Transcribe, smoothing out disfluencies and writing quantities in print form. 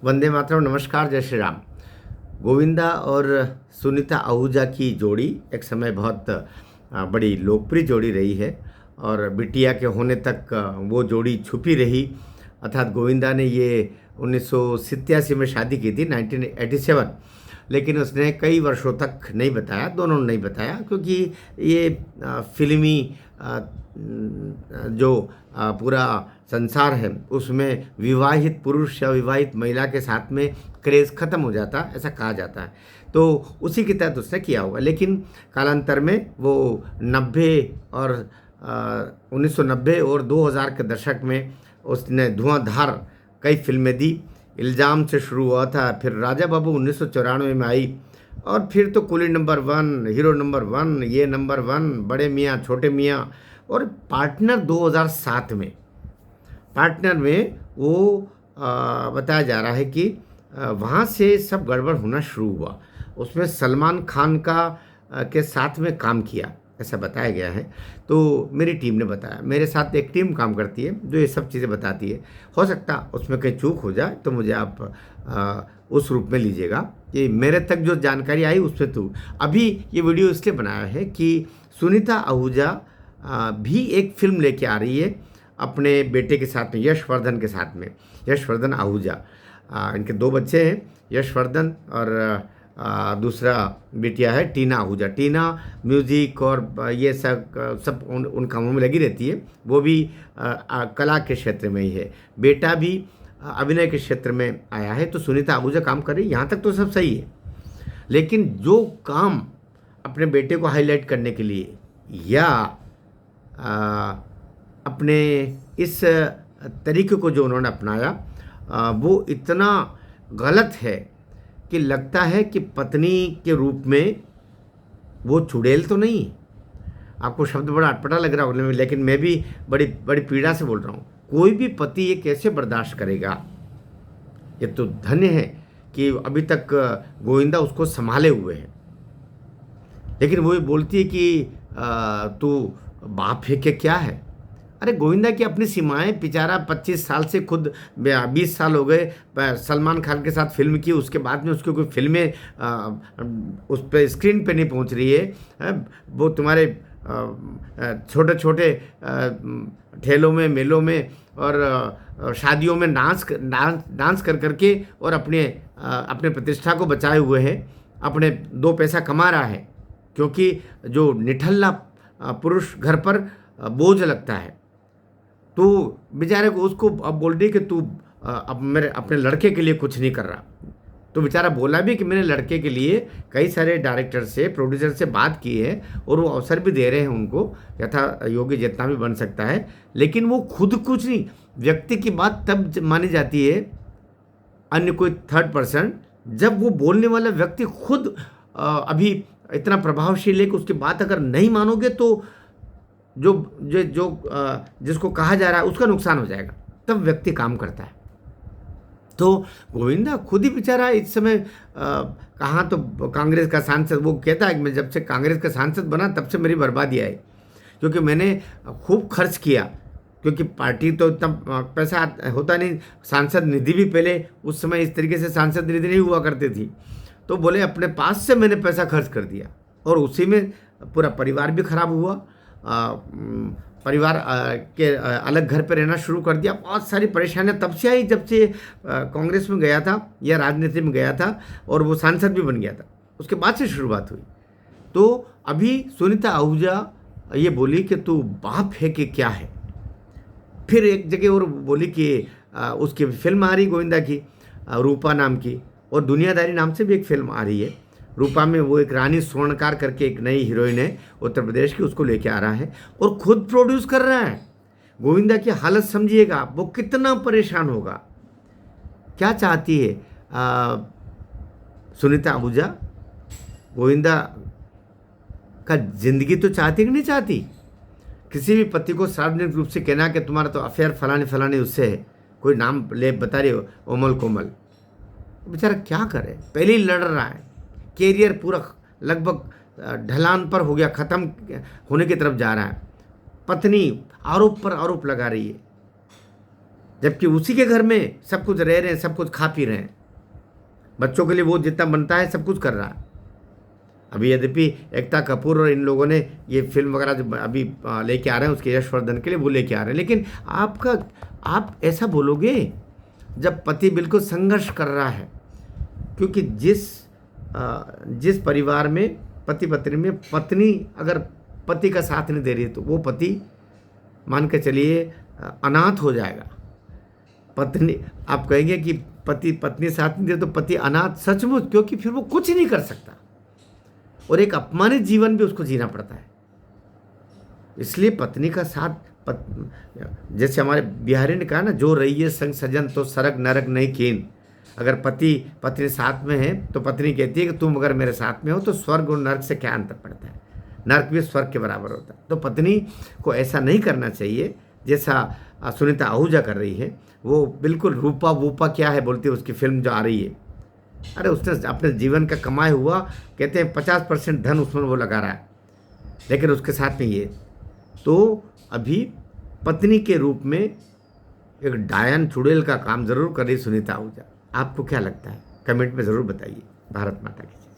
वंदे मातरम। नमस्कार, जय श्री राम। गोविंदा और सुनीता आहूजा की जोड़ी एक समय बहुत बड़ी लोकप्रिय जोड़ी रही है और बिटिया के होने तक वो जोड़ी छुपी रही। अर्थात गोविंदा ने ये 1987 में शादी की थी, 1987, लेकिन उसने कई वर्षों तक नहीं बताया, दोनों ने नहीं बताया, क्योंकि ये फिल्मी जो पूरा संसार है उसमें विवाहित पुरुष या विवाहित महिला के साथ में क्रेज़ ख़त्म हो जाता, ऐसा कहा जाता है। तो उसी के तहत उसने किया होगा, लेकिन कालांतर में वो 1990 और 2000 के दशक में उसने धुआंधार कई फिल्में दी। इल्ज़ाम से शुरू हुआ था, फिर राजा बाबू 1994 में आई, और फिर तो कुली नंबर 1, हीरो नंबर 1, ये नंबर 1, बड़े मियाँ छोटे मियाँ, और पार्टनर 2007 में। पार्टनर में वो बताया जा रहा है कि वहाँ से सब गड़बड़ होना शुरू हुआ। उसमें सलमान खान के साथ में काम किया, ऐसा बताया गया है। तो मेरी टीम ने बताया, मेरे साथ एक टीम काम करती है जो ये सब चीज़ें बताती है। हो सकता उसमें कहीं चूक हो जाए तो मुझे आप उस रूप में लीजिएगा। ये मेरे तक जो जानकारी आई उसमें तो अभी ये वीडियो इसलिए बनाया है कि सुनीता आहूजा भी एक फिल्म लेके आ रही है अपने बेटे के साथ में, यशवर्धन के साथ में। यशवर्धन आहूजा, इनके 2 बच्चे हैं, यशवर्धन और दूसरा बेटिया है टीना आहूजा। टीना म्यूज़िक और ये सब उन कामों में लगी रहती है। वो भी कला के क्षेत्र में ही है। बेटा भी अभिनय के क्षेत्र में आया है। तो सुनीता आहूजा काम कर रही है, यहाँ तक तो सब सही है। लेकिन जो काम अपने बेटे को हाईलाइट करने के लिए या अपने इस तरीके को जो उन्होंने अपनाया वो इतना गलत है कि लगता है कि पत्नी के रूप में वो चुड़ैल तो नहीं। आपको शब्द बड़ा अटपटा लग रहा होगा, लेकिन मैं भी बड़ी बड़ी पीड़ा से बोल रहा हूँ। कोई भी पति ये कैसे बर्दाश्त करेगा? ये तो धन्य है कि अभी तक गोविंदा उसको संभाले हुए है, लेकिन वो ये बोलती है कि तू बाप है कि क्या है? अरे गोविंदा की अपनी सीमाएं, बेचारा 25 साल से, खुद 20 साल हो गए सलमान खान के साथ फिल्म की, उसके बाद में उसकी कोई फिल्में उस पर स्क्रीन पे नहीं पहुंच रही है। वो तुम्हारे छोटे छोटे ठेलों में, मेलों में और शादियों में डांस कर करके और अपने प्रतिष्ठा को बचाए हुए है, अपने 2 पैसा कमा रहा है, क्योंकि जो निठल्ला पुरुष घर पर बोझ लगता है। तो बेचारे को उसको अब बोल रही कि तू अब मेरे अपने लड़के के लिए कुछ नहीं कर रहा। तो बेचारा बोला भी कि मैंने लड़के के लिए कई सारे डायरेक्टर से, प्रोड्यूसर से बात की है और वो अवसर भी दे रहे हैं उनको, यथा योग्य जितना भी बन सकता है। लेकिन वो खुद कुछ नहीं, व्यक्ति की बात तब मानी जाती है, अन्य कोई थर्ड पर्सन, जब वो बोलने वाला व्यक्ति खुद अभी इतना प्रभावशील है कि उसकी बात अगर नहीं मानोगे तो जिसको कहा जा रहा है उसका नुकसान हो जाएगा, तब व्यक्ति काम करता है। तो गोविंदा खुद ही बेचारा इस समय कहाँ तो कांग्रेस का सांसद, वो कहता है कि मैं जब से कांग्रेस का सांसद बना तब से मेरी बर्बादी आई, क्योंकि मैंने खूब खर्च किया, क्योंकि पार्टी तो इतना पैसा होता नहीं। सांसद निधि भी पहले उस समय इस तरीके से सांसद निधि नहीं हुआ करती थी। तो बोले अपने पास से मैंने पैसा खर्च कर दिया और उसी में पूरा परिवार भी खराब हुआ। परिवार के अलग घर पे रहना शुरू कर दिया। बहुत सारी परेशानियां तब से आई जब से कांग्रेस में गया था या राजनीति में गया था और वो सांसद भी बन गया था, उसके बाद से शुरुआत हुई। तो अभी सुनीता आहूजा ये बोली कि तू बाप है कि क्या है। फिर एक जगह और बोली कि उसकी फिल्म आ रही गोविंदा की, रूपा नाम की, और दुनियादारी नाम से भी एक फिल्म आ रही है। रूपा में वो एक रानी स्वर्णकार करके एक नई हीरोइन है उत्तर प्रदेश की, उसको लेके आ रहा है और खुद प्रोड्यूस कर रहा है। गोविंदा की हालत समझिएगा, वो कितना परेशान होगा। क्या चाहती है सुनीता आहूजा? गोविंदा का जिंदगी तो चाहती कि नहीं चाहती? किसी भी पति को सार्वजनिक रूप से कहना कि तुम्हारा तो अफेयर फलाने फलाने उससे है, कोई नाम ले बता रही हो, ओमल कोमल, बेचारा क्या करे? पहले ही लड़ रहा है, कैरियर पूरा लगभग ढलान पर हो गया, ख़त्म होने की तरफ जा रहा है। पत्नी आरोप पर आरोप लगा रही है। जबकि उसी के घर में सब कुछ रह रहे हैं, सब कुछ खा पी रहे हैं, बच्चों के लिए वो जितना बनता है सब कुछ कर रहा है। अभी यद्यपि एकता कपूर और इन लोगों ने ये फिल्म वगैरह जो अभी लेके आ रहे हैं उसके यशवर्धन के लिए वो लेके आ रहे हैं, लेकिन आप ऐसा बोलोगे जब पति बिल्कुल संघर्ष कर रहा है, क्योंकि जिस परिवार में पति पत्नी में पत्नी अगर पति का साथ नहीं दे रही है तो वो पति मान के चलिए अनाथ हो जाएगा। पत्नी, आप कहेंगे कि पति पत्नी साथ नहीं दे तो पति अनाथ, सचमुच, क्योंकि फिर वो कुछ नहीं कर सकता और एक अपमानित जीवन भी उसको जीना पड़ता है। इसलिए पत्नी का साथ जैसे हमारे बिहारी ने कहा ना, जो रहिए संग सजन तो सरग नरक नहीं कीन। अगर पति पत्नी साथ में है तो पत्नी कहती है कि तुम अगर मेरे साथ में हो तो स्वर्ग और नरक से क्या अंतर पड़ता है, नरक भी स्वर्ग के बराबर होता है। तो पत्नी को ऐसा नहीं करना चाहिए जैसा सुनीता आहूजा कर रही है। वो बिल्कुल रूपा वूपा क्या है बोलती है उसकी फिल्म जो आ रही है, अरे उसने अपने जीवन का कमाया हुआ कहते हैं 50% धन उसमें वो लगा रहा है, लेकिन उसके साथ में ये तो अभी पत्नी के रूप में एक डायन चुड़ैल का काम ज़रूर कर रही सुनीता आहूजा। आपको क्या लगता है, कमेंट में ज़रूर बताइए। भारत माता की जय।